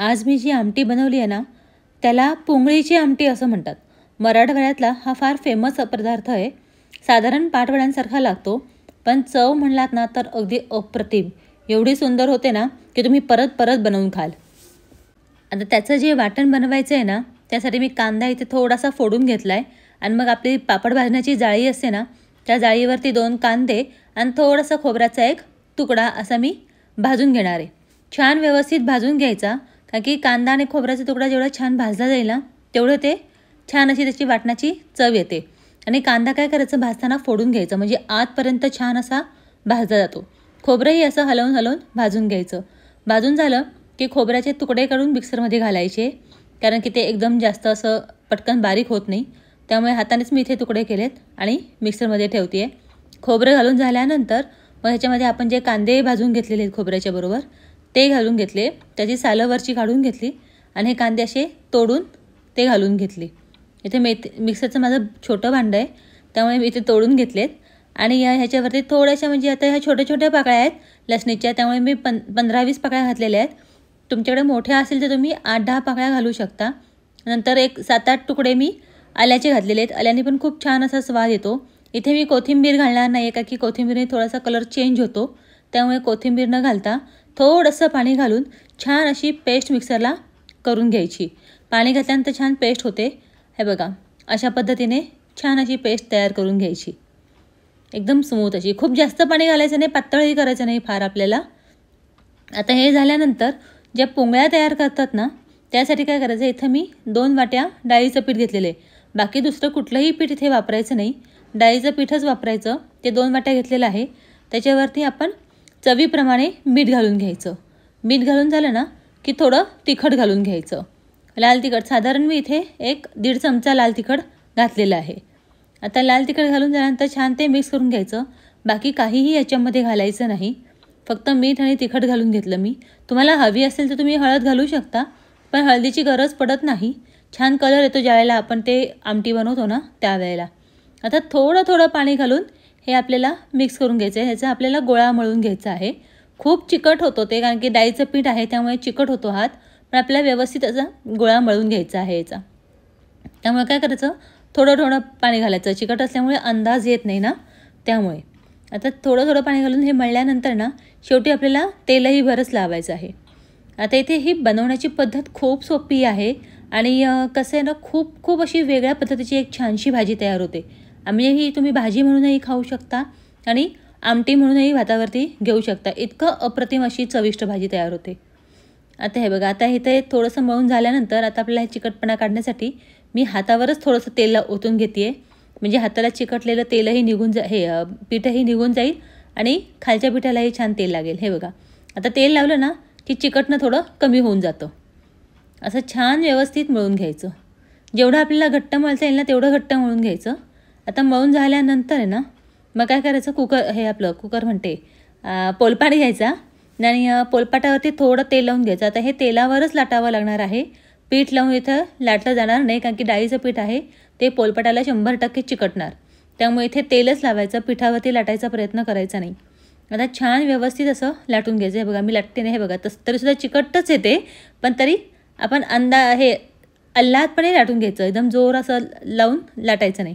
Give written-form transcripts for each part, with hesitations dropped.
आज मी जी आमटी बनवली आहे ना, त्याला पुंगळीची आमटी असं म्हणतात. मराठवाड्यातला हा फार फेमस पदार्थ आहे. साधारण पाटवड्यांसारखा लागतो, पण चव म्हणलात ना तर अगदी अप्रतिम. एवढी सुंदर होते ना की तुम्ही परत परत बनवून खाल. आता त्याचं जे वाटण बनवायचं आहे ना, त्यासाठी मी कांदा इथे थोडासा फोडून घेतला आहे आणि मग आपली पापड भाजण्याची जाळी असते ना, त्या जाळीवरती 2 कांदे आणि थोडासा खोबऱ्याचा एक तुकडा असा मी भाजून घेणार आहे. छान व्यवस्थित भाजून घ्यायचा, कारण की कांदा आणि खोबऱ्याचा तुकडा जेवढा छान भाजला जाईल ना, तेवढं ते छान अशी त्याची वाटणाची चव येते. आणि कांदा काय करायचं, भाजताना फोडून घ्यायचं, म्हणजे आतपर्यंत छान असा भाजला जातो. खोबरंही असं हलवून हलवून भाजून घ्यायचं. भाजून झालं की खोबऱ्याचे तुकडे काढून मिक्सरमध्ये घालायचे, कारण की ते एकदम जास्त असं पटकन बारीक होत नाही. त्यामुळे हातानेच मी इथे तुकडे केलेत आणि मिक्सरमध्ये ठेवते आहे. खोबरं घालून झाल्यानंतर मग ह्याच्यामध्ये आपण जे कांदे भाजून घेतलेले आहेत खोबऱ्याच्या बरोबर, ते घालून घेतले. त्याची सालं वरची काढून घेतली आणि हे कांदे असे तोडून ते घालून घेतले. इथे मिक्सरचं माझं छोटं भांडं आहे, त्यामुळे मी इथे तोडून घेतलेत. आणि ह्याच्यावरती थोड्याशा, म्हणजे आता ह्या छोट्या छोट्या पाकळ्या आहेत लसणीच्या, त्यामुळे मी 15-20 पाकळ्या घातलेल्या आहेत. तुमच्याकडे मोठ्या असतील तर तुम्ही 8-10 पाकळ्या घालू शकता. नंतर एक 7-8 तुकडे मी आल्याचे घातलेले आहेत. आल्याने पण खूप छान असा स्वाद येतो. इथे मी कोथिंबीर घालणार नाही, का की कोथिंबीरने थोडासा कलर चेंज होतो. त्यामुळे कोथिंबीर न घालता थोडंसं पाणी घालून छान अशी पेस्ट मिक्सरला करून घ्यायची. पाणी घातल्यानंतर छान पेस्ट होते. हे बघा, अशा पद्धतीने छान अशी पेस्ट तयार करून घ्यायची, एकदम स्मूथ अशी. खूप जास्त पाणी घालायचं नाही, पातळही करायचं नाही फार आपल्याला. आता हे झाल्यानंतर ज्या पोंगळ्या तयार करतात ना, त्यासाठी काय करायचं, इथं मी 2 वाट्या डाळीचं पीठ घेतलेलं आहे. बाकी दुसरं कुठलंही पीठ इथे वापरायचं नाही, डाळीचं पीठच वापरायचं. ते 2 वाट्या घेतलेलं आहे. त्याच्यावरती आपण चवीप्रमाणे मीठ घालून घ्यायचं. मीठ घालून झालं ना की थोडं तिखट घालून घ्यायचं. लाल तिखट साधारण मी इथे 1-1.5 चमचा लाल तिखट घातलेलं आहे. आता लाल तिखट घालून झाल्यानंतर छान ते मिक्स करून घ्यायचं. बाकी काहीही याच्यामध्ये घालायचं नाही, फक्त मीठ आणि तिखट घालून घेतलं मी. तुम्हाला हवी असेल तर तुम्ही हळद घालू शकता, पण हळदीची गरज पडत नाही. छान कलर येतो ज्यावेळेला आपण ते आमटी बनवतो ना त्यावेळेला. आता थोडं थोडं पाणी घालून हे आपल्याला मिक्स करून घ्यायचं आहे. ह्याचा आपल्याला गोळा मळून घ्यायचा आहे. खूप चिकट होतो ते, कारण की डाळीचं पीठ आहे त्यामुळे चिकट होतो हात, पण आपल्याला व्यवस्थित असा गोळा मळून घ्यायचा आहे याचा. त्यामुळे काय करायचं, थोडं थोडं पाणी घालायचं. चिकट असल्यामुळे अंदाज येत नाही ना, त्यामुळे. आता थोडं थोडं पाणी घालून हे मळल्यानंतर ना शेवटी आपल्याला तेलही बरंच लावायचं आहे. आता इथे ही बनवण्याची पद्धत खूप सोपी आहे आणि कसं आहे ना, खूप खूप अशी वेगळ्या पद्धतीची एक छानशी भाजी तयार होते. आम्ही ही तुम्ही भाजी म्हणूनही खाऊ शकता आणि आमटी म्हणूनही भातावरती घेऊ शकता. इतकं अप्रतिम अशी चविष्ट भाजी तयार होते. आता हे बघा, आता इथे थोडंसं मळून झाल्यानंतर आता आपल्याला हे चिकटपणा काढण्यासाठी मी हातावरच थोडंसं तेल ओतून घेते आहे, म्हणजे हाताला चिकटलेलं तेलही निघून पीठही निघून जाईल आणि खालच्या पिठालाही छान तेल लागेल. हे बघा, आता तेल लावलं ना की चिकटणं थोडं कमी होऊन जातं. असं छान व्यवस्थित मळून घ्यायचं. जेवढं आपल्याला घट्ट मळता येईल ना तेवढं घट्ट मळून घ्यायचं. आता मळून झाल्यानंतर आहे ना, मग काय करायचं, कुकर म्हणते पोलपाट घ्यायचा आणि पोलपाटावरती थोडं तेल लावून घ्यायचं. आता हे तेलावरच लाटावं लागणार आहे, पीठ लावून इथं लाटलं जाणार नाही, कारण की डाळीचं पीठ आहे ते पोलपाटाला 100% चिकटणार. त्यामुळे इथे तेलच लावायचं, पिठावरती लाटायचा प्रयत्न करायचा नाही. आता छान व्यवस्थित असं लाटून घ्यायचं. हे बघा, मी लाटते नाही, हे बघा तरीसुद्धा चिकटच येते, पण तरी आपण हे अल्लादपणे लाटून घ्यायचं, एकदम जोर असं लावून लाटायचं नाही.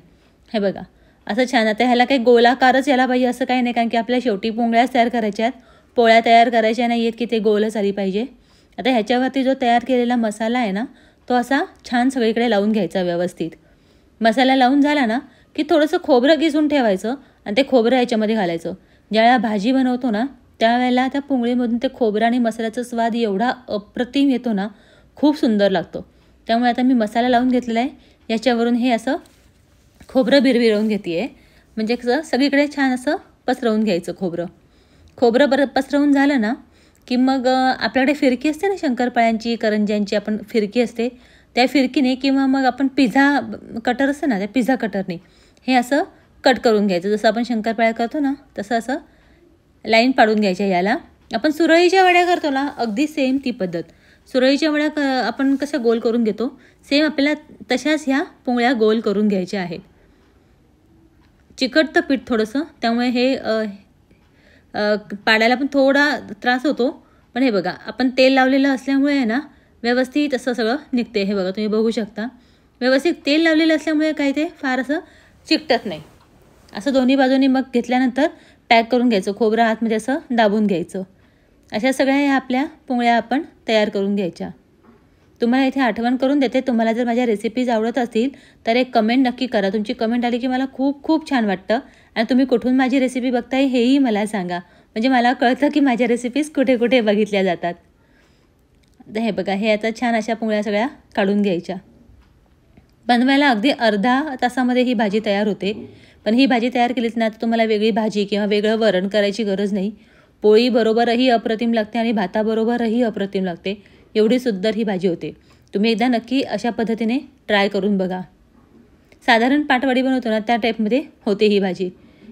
हे बघा, असं छान. आता ह्याला काही गोलाकारच यायला पाहिजे असं काही नाही, कारण की आपल्या शेवटी पोंगळ्याच तयार करायच्या आहेत, पोळ्या तयार करायच्या नाही आहेत की ते गोलच आली पाहिजे. आता ह्याच्यावरती जो तयार केलेला मसाला आहे ना, तो असा छान सगळीकडे लावून घ्यायचा व्यवस्थित. मसाला लावून झाला ना की थोडंसं खोबरं किसून ठेवायचं आणि ते खोबरं ह्याच्यामध्ये घालायचं. ज्यावेळेला भाजी बनवतो ना त्यावेळेला त्या पोंगळीमधून ते खोबरं आणि मसाल्याचा स्वाद एवढा अप्रतिम येतो ना, खूप सुंदर लागतो. त्यामुळे आता मी मसाला लावून घेतलेला आहे, याच्यावरून हे असं खोबरं बिरबिरवून घेते आहे, म्हणजे कसं सगळीकडे छान असं पसरवून घ्यायचं खोबरं पसरवून झालं ना की मग आपल्याकडे फिरकी असते ना शंकरपाळ्यांची, करंज्यांची आपण फिरकी असते, त्या फिरकीने किंवा मग आपण पिझ्झा कटर असतं ना, त्या पिझ्झा कटरने हे असं कट करून घ्यायचं. जसं आपण शंकरपाळ्या करतो ना तसं असं लाईन पाडून घ्यायच्या. याला आपण सुरळीच्या वड्या करतो ना, अगदी सेम ती पद्धत. सुरळीच्या वड्या आपण कसं गोल करून घेतो, सेम आपल्याला तशाच ह्या पोंगळ्या गोल करून घ्यायच्या आहेत. चिकटतं पीठ थोडंसं, त्यामुळे हे पाडायला पण थोडा त्रास होतो. पण हे बघा, आपण तेल लावलेलं असल्यामुळे आहे ना, व्यवस्थित असं सगळं निघते. हे बघा तुम्ही बघू शकता. व्यवस्थित तेल लावलेलं असल्यामुळे काही ते फार असं चिकटत नाही. असं दोन्ही बाजूनी मग घेतल्यानंतर पॅक करून घ्यायचं. खोबरं आतमध्ये असं दाबून घ्यायचं. अशा सगळ्या ह्या आपल्या पोंगळ्या आपण तयार करून घ्यायच्या. तुम्हाला इथे आठवण करून देते, तुम्हाला जर माझ्या रेसिपीज आवडत असतील तर एक कमेंट नक्की करा. तुमची कमेंट आली की मला खूप खूप छान वाटतं. आणि तुम्ही कुठून माझी रेसिपी बघताय हेही मला सांगा, म्हणजे मला कळतं की माझ्या रेसिपीज कुठे कुठे बघितल्या जातात. तर हे बघा, हे आता छान अशा पोंगळ्या सगळ्या काढून घ्यायच्या. बनवायला अगदी अर्धा तासामध्ये ही भाजी तयार होते. पण ही भाजी तयार केलीच ना तर तुम्हाला वेगळी भाजी किंवा वेगळं वरण करायची गरज नाही. पोळीबरोबरही अप्रतिम लागते आणि भाताबरोबरही अप्रतिम लागते. एवढी सुंदर ही भाजी होते. तुम्ही एकदा नक्की अशा पद्धतीने ट्राय करून बघा. साधारण पाटवडी बनवतो ना त्या टाईपमध्ये होते ही भाजी.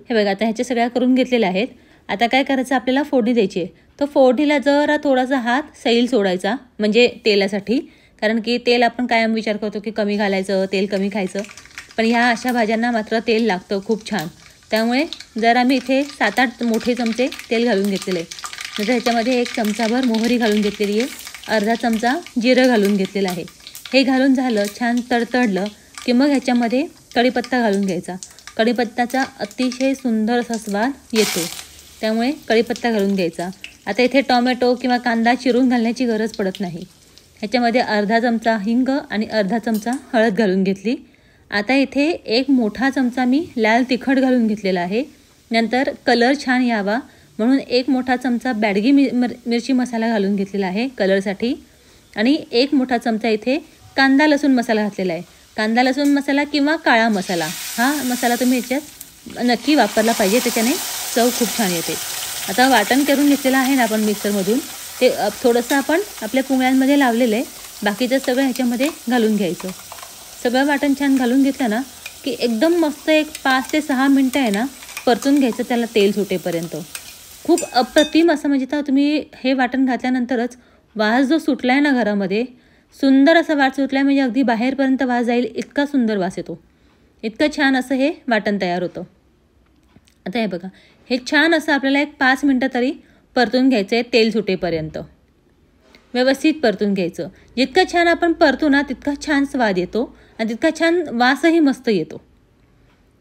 हे बघा, आता ह्याच्या सगळ्या करून घेतलेल्या आहेत. आता काय करायचं, आपल्याला फोडणी द्यायची आहे. तर फोडणीला जरा थोडासा हात सैल सोडायचा, म्हणजे तेलासाठी. कारण की तेल आपण कायम विचार करतो की कमी घालायचं, तेल कमी खायचं. पण ह्या अशा भाज्यांना मात्र तेल लागतं खूप छान. त्यामुळे जर आम्ही इथे 7-8 मोठे चमचे तेल घालून घेतलेले. नंतर ह्याच्यामध्ये 1 चमचाभर मोहरी घालून घेतलेली आहे. अर्धा चमचा जिरं घालून घेतलेलं आहे. हे घालून झालं, छान तडतडलं की मग ह्याच्यामध्ये कढीपत्ता घालून घ्यायचा. कढीपत्त्याचा अतिशय सुंदर असा स्वाद येतो. त्यामुळे कढीपत्ता घालून घ्यायचा. आता इथे टोमॅटो किंवा कांदा चिरून घालण्याची गरज पडत नाही. ह्याच्यामध्ये अर्धा चमचा हिंग आणि अर्धा चमचा हळद घालून घेतली. आता इथे 1 मोठा चमचा मी लाल तिखट घालून घेतलेला आहे. नंतर कलर छान यावा म्हणून 1 मोठा चमचा बॅडगी मिरची मसाला घालून घेतलेला आहे कलरसाठी. आणि 1 मोठा चमचा इथे कांदा लसूण मसाला घातलेला आहे. कांदा लसूण मसाला किंवा काळा मसाला, हा मसाला तुम्ही ह्याच्यात नक्की वापरला पाहिजे, त्याच्याने चव खूप छान येते. आता वाटण करून घेतलेलं आहे ना आपण मिक्सरमधून, ते थोडंसं आपण आपल्या पोंगळ्यांमध्ये लावलेलं आहे. बाकीचं सगळं ह्याच्यामध्ये घालून घ्यायचं. सगळं वाटण छान घालून घेतलं ना की एकदम मस्त एक 5 ते 6 मिनटं आहे ना परतून घ्यायचं त्याला तेल सुटेपर्यंत. खूप अप्रतिम असं, म्हणजे तर तुम्ही हे वाटण घातल्यानंतरच वास जो सुटला आहे ना घरामध्ये, सुंदर असा वास सुटला आहे, म्हणजे अगदी बाहेरपर्यंत वास जाईल इतका सुंदर वास येतो. इतकं छान असं हे वाटण तयार होतं. आता हे बघा, हे छान असं आपल्याला एक 5 मिनटं तरी परतून घ्यायचं आहे तेल सुटेपर्यंत. व्यवस्थित परतून घ्यायचं. जितकं छान आपण परतू ना तितका छान स्वाद येतो आणि तितका छान वासही मस्त येतो.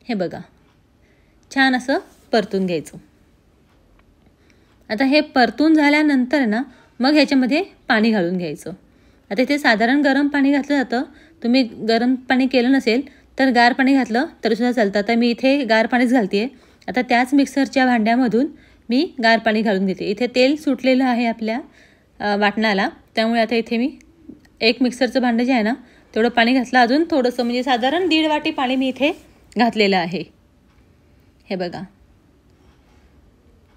हे बघा, छान असं परतून घ्यायचं. आता हे परतून झाल्यानंतर ना मग ह्याच्यामध्ये पाणी घालून घ्यायचं. आता इथे साधारण गरम पाणी घातलं जातं. तुम्ही गरम पाणी केलं नसेल तर गार पाणी घातलं तरीसुद्धा चालतं. आता मी इथे गार पाणीच घालते आहे. आता त्याच मिक्सरच्या भांड्यामधून मी गार पाणी घालून घेते. इथे तेल सुटलेलं आहे आपल्या वाटणाला, त्यामुळे आता इथे मी 1 मिक्सरचं भांडं जे आहे ना तेवढं पाणी घातलं. अजून थोडंसं, म्हणजे साधारण 1.5 वाटी पाणी मी इथे घातलेलं आहे. हे बघा,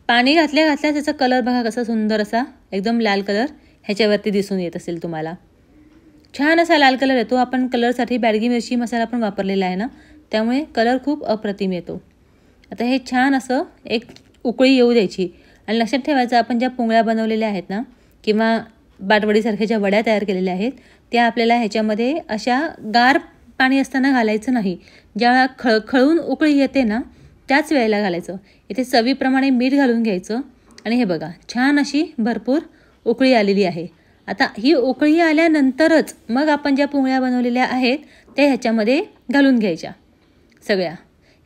पाणी घातल्या घातल्या त्याचा कलर बघा कसा सुंदर असा एकदम लाल कलर ह्याच्यावरती दिसून येत असेल तुम्हाला. छान असा लाल कलर येतो. आपण कलरसाठी बॅडगी मिरची मसाला पण वापरलेला आहे ना, त्यामुळे कलर खूप अप्रतिम येतो. आता हे छान असं एक उकळी येऊ द्यायची. आणि लक्षात ठेवायचं, आपण ज्या पोंगळ्या बनवलेल्या आहेत ना किंवा बाटवडीसारख्या ज्या वड्या तयार केलेल्या आहेत त्या आपल्याला ह्याच्यामध्ये अशा गार पाणी असताना घालायचं नाही. ज्या खळखळून उकळी येते ना त्याच वेळेला घालायचं. इथे चवीप्रमाणे मीठ घालून घ्यायचं. आणि हे बघा, छान अशी भरपूर उकळी आलेली आहे. आता ही उकळी आल्यानंतरच मग आपण ज्या पोंगळ्या बनवलेल्या आहेत त्या ह्याच्यामध्ये घालून घ्यायच्या सगळ्या.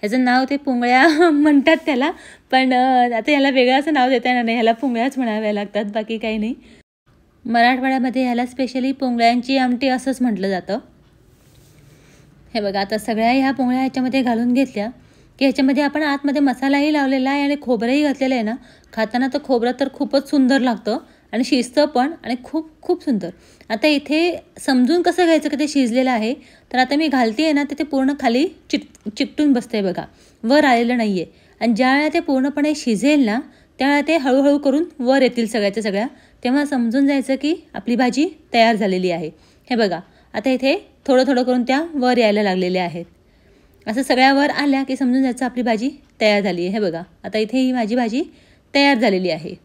ह्याचं नाव ते पोंगळ्या म्हणतात त्याला, पण आता ह्याला वेगळं असं नाव देता येणार नाही. ह्याला पोंगळ्याच म्हणाव्या लागतात, बाकी काही नाही. मराठवाड्यामध्ये ह्याला स्पेशली पोंगळ्यांची आमटी असंच म्हटलं जातं. हे बघा, आता सगळ्या ह्या पोंगळ्या ह्याच्यामध्ये घालून घेतल्या की ह्याच्यामध्ये आपण आतमध्ये मसालाही लावलेला आहे आणि खोबरंही घातलेलं आहे ना. खाताना तर खोबरं तर खूपच सुंदर लागतं आणि शिजतं पण, आणि खूप खूप सुंदर. आता इथे समजून कसं घ्यायचं की ते शिजलेलं आहे, तर आता मी घालते आहे ना तर ते पूर्ण खाली चिकटून बसते बघा, वर आलेलं नाही आहे. आणि ज्यावेळेला ते पूर्णपणे शिजेल ना त्यावेळेला ते हळूहळू करून वर येतील सगळ्याच्या सगळ्या, तेव्हा समजून जायचं की आपली भाजी तयार झालेली आहे. हे बघा, आता इथे थोडं थोडं करून त्या वर यायला लागलेल्या आहेत. असं सगळ्या वर आल्या की समजून जायचं आपली भाजी तयार झाली आहे. हे बघा, आता इथे ही माझी भाजी तयार झालेली आहे.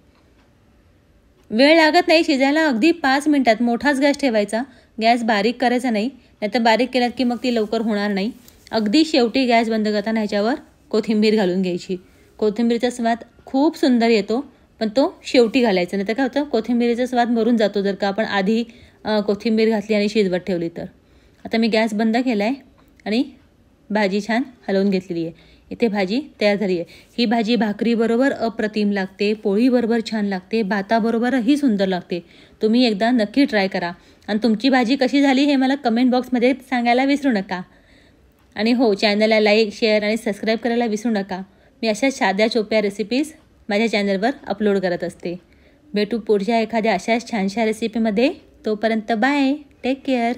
वेळ लागत नाही शिजायला, अगदी 5 मिनटात. मोठाच गॅस ठेवायचा, गॅस बारीक करायचा नाही, नाहीतर बारीक केलात की मग ती लवकर होणार नाही. अगदी शेवटी गॅस बंद करताना ह्याच्यावर कोथिंबीर घालून घ्यायची. कोथिंबीरचा स्वाद खूप सुंदर येतो, पण तो शेवटी घालायचा, नाही तर काय होतं कोथिंबीरीचा स्वाद मरून जातो जर का आपण आधी कोथिंबीर घातली आणि शिजवत ठेवली तर. आता मी गॅस बंद केला आहे आणि भाजी छान हलवून घेतलेली आहे. इथे भाजी तयार झाली आहे. ही भाजी भाकरीबरोबर अप्रतिम लागते, पोळीबरोबर छान लागते, भाताबरोबरही सुंदर लागते. तुम्ही एकदा नक्की ट्राय करा आणि तुमची भाजी कशी झाली हे मला कमेंट बॉक्समध्ये सांगायला विसरू नका. आणि हो, चॅनलला लाईक, शेअर आणि सबस्क्राईब करायला विसरू नका. मी अशा साध्या सोप्या रेसिपीज माझ्या चॅनलवर अपलोड करत असते. भेटू पुढच्या एखाद्या अशाच छानशा रेसिपीमध्ये. तोपर्यंत बाय, टेक केअर.